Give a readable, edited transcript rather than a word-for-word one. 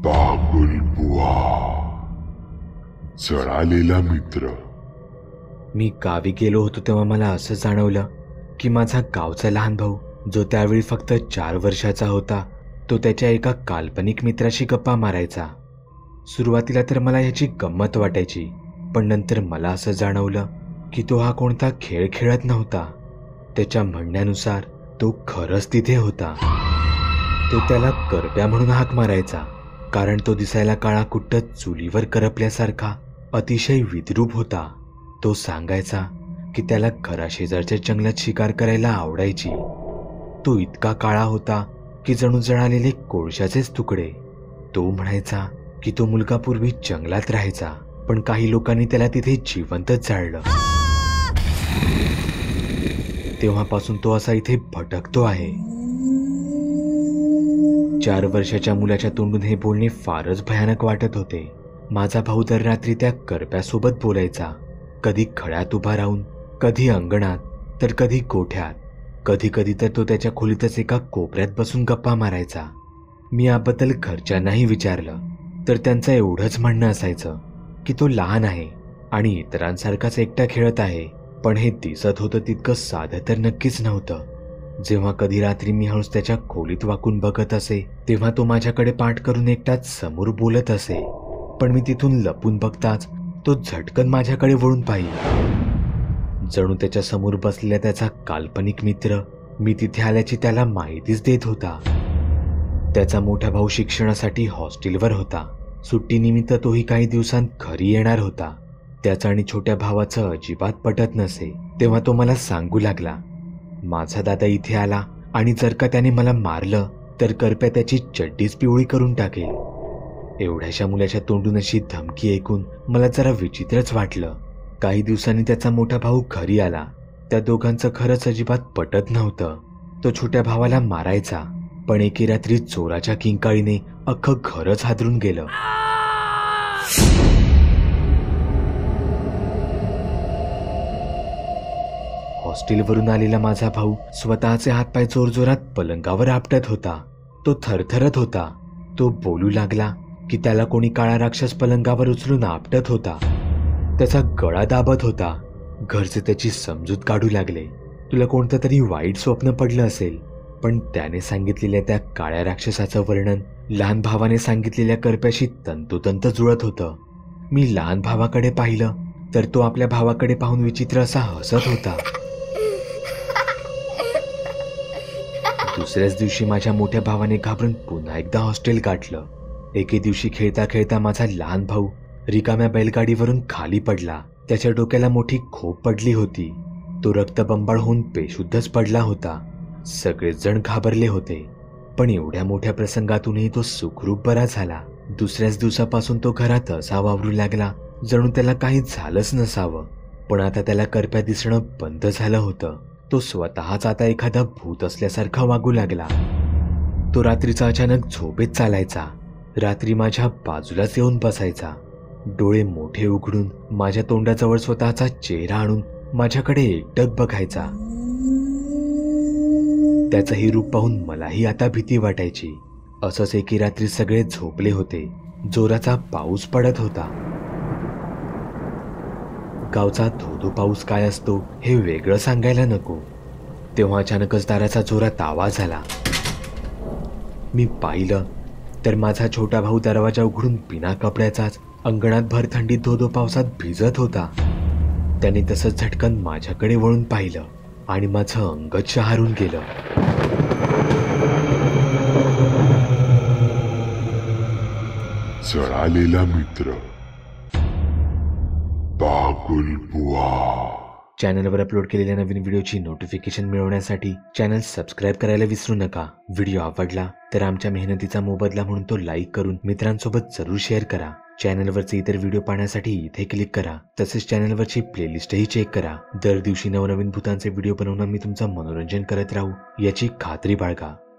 बागुल बुवा, जळालेला मित्र. मी गावी गेलो होतो तेव्हा मला असं जाणवलं की माझा गावचा लहान भाऊ, जो त्यावेळी फक्त 4 वर्षाचा होता, तो त्याच्या एका काल्पनिक मित्राशी गप्पा मारायचा. सुरुवातीला तर मला ह्याची गंमत वाटायची, पण नंतर मला असं जाणवलं की तो हा कोणता खेळ खेळत नव्हता. त्याच्या म्हणण्यानुसार तो खरंच तिथे होता. तो त्याला करप्या म्हणून हाक मारायचा, कारण तो दिसायला काळाकुट्ट चुलीवर करपल्यासारखा अतिशय विद्रूप होता. तो सांगायचा की त्याला घराशेजारच्या जंगलात शिकार करायला आवडायची. तो इतका काळा होता की जणू जळालेले कोळशाचेच तुकडे. तो म्हणायचा की तो मुलगा पूर्वी जंगलात राहायचा, पण काही लोकांनी त्याला तिथे जिवंतच जाळलं. तेव्हापासून तो असा इथे भटकतो आहे. 4 वर्षाच्या मुलाच्या तोंडून हे बोलणे फारच भयानक वाटत होते. माझा भाऊ दर रात्री त्या करप्यासोबत बोलायचा, कधी खड्यात उभा राहून, कधी अंगणात, तर कधी गोठ्यात. कधी कधी तर तो त्याच्या खोलीतच एका कोपऱ्यात बसून गप्पा मारायचा. मी याबद्दल घरच्यांनाही विचारलं तर त्यांचं एवढंच म्हणणं असायचं की तो लहान आहे आणि इतरांसारखाच एकटा खेळत आहे. पण हे दिसत होतं तितकं साधं तर नक्कीच नव्हतं. जेव्हा कधी रात्री मी हळूच त्याच्या खोलीत वाकून बघत असे, तेव्हा तो माझ्याकडे पाठ करून एकटाच समोर बोलत असे. पण मी तिथून लपून बघताच तो झटकन माझ्याकडे वळून पाहिला. जणू त्याच्या समोर बसलेला त्याचा काल्पनिक मित्र मी तिथे आल्याची त्याला माहितीच देत होता. त्याचा मोठा भाऊ शिक्षणासाठी हॉस्टेलवर होता. सुट्टीनिमित्त तोही काही दिवसांत घरी येणार होता. त्याचं आणि छोट्या भावाचं अजिबात पटत नसे. तेव्हा तो मला सांगू लागला, माझा दादा इथे आला आणि जर का त्याने मला मारलं तर करप्या त्याची चड्डीच पिवळी करून टाकेल. एवढ्याशा मुलाच्या तोंडून अशी धमकी ऐकून मला जरा विचित्रच वाटलं. काही दिवसांनी त्याचा मोठा भाऊ घरी आला. त्या दोघांचं खरंच अजिबात पटत नव्हतं. तो छोट्या भावाला मारायचा, पण एके रात्री चोराच्या किंकाळीने अख्खं घरच हादरून गेलं. हॉस्टेलवरून आलेला माझा भाऊ स्वतःचे हातपाय जोरजोरात पलंगावर आपटत होता. तो थरथरत होता. तो बोलू लागला की त्याला कोणी काळा राक्षस पलंगावर उचलून आपटत होता. त्याचा गळा दाबत होता. घरचे त्याची समजूत काढू लागले. तुला कोणतं तरी वाईट स्वप्न पडलं असेल. पण त्याने सांगितलेल्या त्या काळ्या राक्षसाचं वर्णन लहान भावाने सांगितलेल्या करप्याशी तंतोतंत जुळत होतं. मी लहान भावाकडे पाहिलं तर तो आपल्या भावाकडे पाहून विचित्र असा हसत होता. दुसऱ्याच दिवशी माझ्या मोठ्या भावाने घाबरून पुन्हा एकदा हॉस्टेल गाठलं. एके दिवशी खेळता खेळता माझा लहान भाऊ रिकाम्या बैलगाडीवरून खाली पडला. त्याच्या डोक्याला मोठी खोप पडली होती. तो रक्तबंबाळ होऊन बेशुद्धच पडला होता. सगळेच जण घाबरले होते. पण एवढ्या मोठ्या प्रसंगातूनही तो सुखरूप बरा झाला. दुसऱ्याच दिवसापासून तो घरात असा वावरू लागला जणू त्याला काही झालंच नसावं. पण आता त्याला करप्या दिसणं बंद झालं होतं. तो स्वतःच आता एखादा भूत असल्यासारखा वागू लागला. तो रात्रीचा अचानक झोपेत चालायचा. रात्री माझ्या बाजूलाच येऊन बसायचा. डोळे मोठे उघडून माझ्या तोंडाजवळ स्वतःचा चेहरा आणून माझ्याकडे एकटक बघायचा. त्याचं हे रूप पाहून मलाही आता भीती वाटायची. असंच एके रात्री सगळे झोपले होते. जोराचा पाऊस पडत होता. गावचा धोधो पाऊस काय असतो हे वेगळं सांगायला नको. तेव्हा अचानकच दाराचा जोरात आवाज आला. मी पाहिलं तर माझा छोटा भाऊ दरवाजा उघडून बिना कपड्याचाच अंगणात भर थंडीत धोधो पावसात भिजत होता. त्याने तसंच झटकन माझ्याकडे वळून पाहिलं आणि माझं अंगच शहारून गेलं. जळालेला मित्र, बागुल बुवा. चॅनलवर अपलोड केलेल्या नवीन व्हिडिओची नोटिफिकेशन मिळवण्यासाठी चॅनल सबस्क्राईब करायला विसरू नका. व्हिडिओ आवडला तर आमच्या मेहनतीचा मोबदला म्हणून तो लाईक करून मित्रांसोबत जरूर शेअर करा. चॅनलवरचे इतर व्हिडिओ पाहण्यासाठी इथे क्लिक करा. तसेच चॅनलवरची प्लेलिस्टही चेक करा. दर दिवशी नवनवीन भूतांचे व्हिडिओ बनवून मी तुमचं मनोरंजन करत राहू याची खात्री बाळगा.